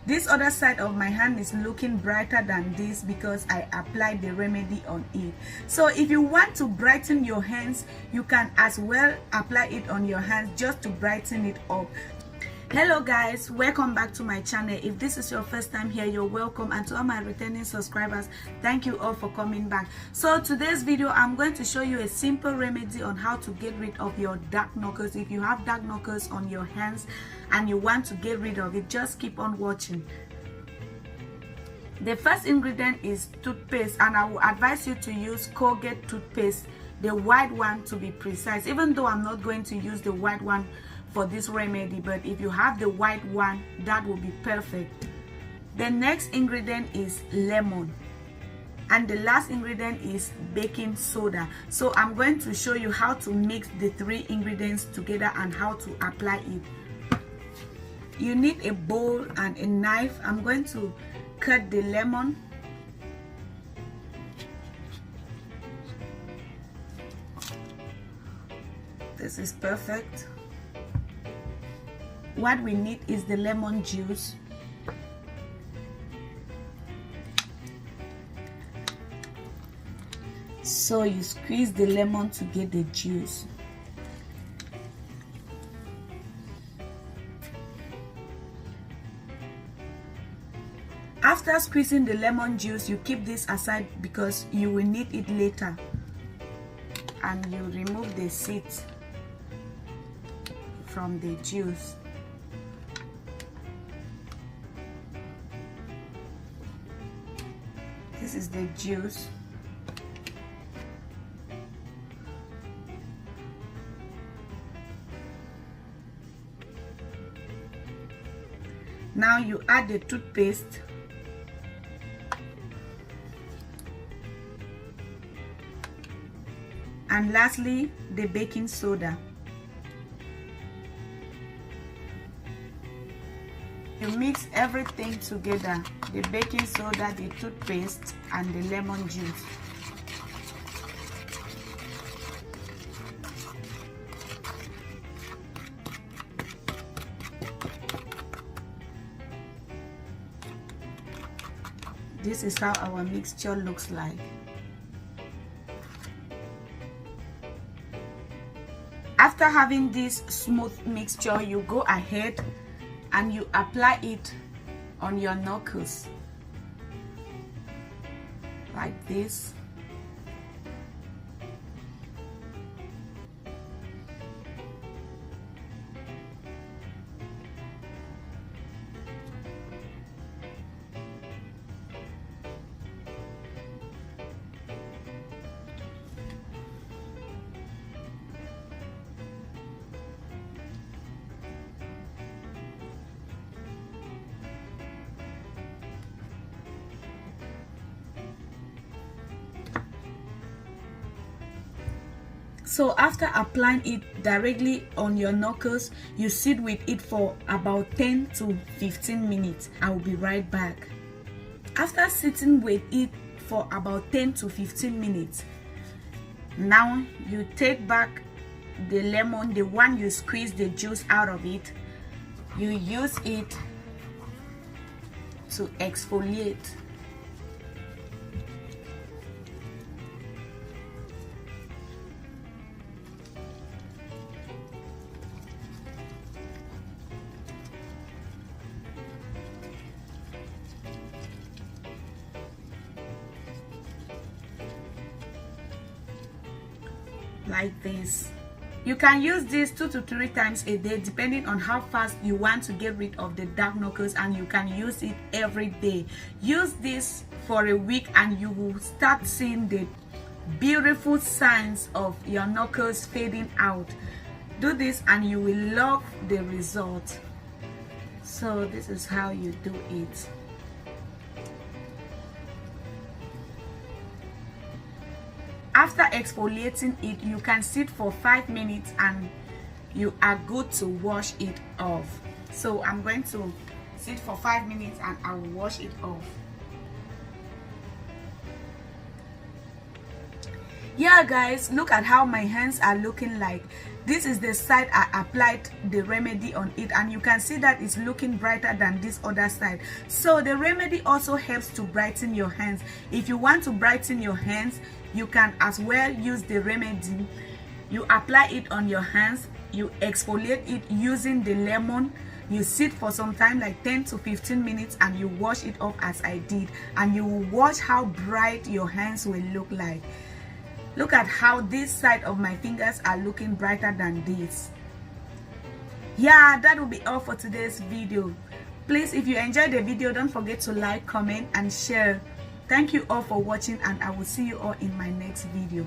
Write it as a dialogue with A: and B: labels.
A: This other side of my hand is looking brighter than this because I applied the remedy on it. So if you want to brighten your hands, you can as well apply it on your hands just to brighten it up. Hello guys, welcome back to my channel. If this is your first time here, you're welcome, and to all my returning subscribers, thank you all for coming back. So today's video, I'm going to show you a simple remedy on how to get rid of your dark knuckles. If you have dark knuckles on your hands and you want to get rid of it, just keep on watching. The first ingredient is toothpaste, and I will advise you to use Colgate toothpaste, the white one to be precise, even though I'm not going to use the white one for this remedy, but if you have the white one, that will be perfect. The next ingredient is lemon, and the last ingredient is baking soda. So I'm going to show you how to mix the three ingredients together and how to apply it. You need a bowl and a knife. I'm going to cut the lemon. This is perfect. What we need is the lemon juice. So you squeeze the lemon to get the juice. After squeezing the lemon juice, you keep this aside because you will need it later. And you remove the seeds from the juice. This is the juice. Now you add the toothpaste. And lastly, the baking soda. You mix everything together, the baking soda, the toothpaste, and the lemon juice. This is how our mixture looks like. After having this smooth mixture, you go ahead and you apply it on your knuckles like this. So after applying it directly on your knuckles, you sit with it for about 10 to 15 minutes. I will be right back. After sitting with it for about 10 to 15 minutes, now you take back the lemon, the one you squeeze the juice out of it. You use it to exfoliate. Like this. You can use this 2 to 3 times a day depending on how fast you want to get rid of the dark knuckles, and you can use it every day. Use this for a week and you will start seeing the beautiful signs of your knuckles fading out. Do this and you will love the result. So this is how you do it. After exfoliating it, you can sit for 5 minutes and you are good to wash it off. So I'm going to sit for 5 minutes and I will wash it off. Yeah guys, look at how my hands are looking like. This is the side I applied the remedy on it, and you can see that it's looking brighter than this other side. So the remedy also helps to brighten your hands. If you want to brighten your hands, you can as well use the remedy. You apply it on your hands, you exfoliate it using the lemon, you sit for some time like 10 to 15 minutes, and you wash it off as I did, and you will watch how bright your hands will look like. Look at how this side of my fingers are looking brighter than this. Yeah, that will be all for today's video. Please, if you enjoyed the video, don't forget to like, comment and share. Thank you all for watching, and I will see you all in my next video.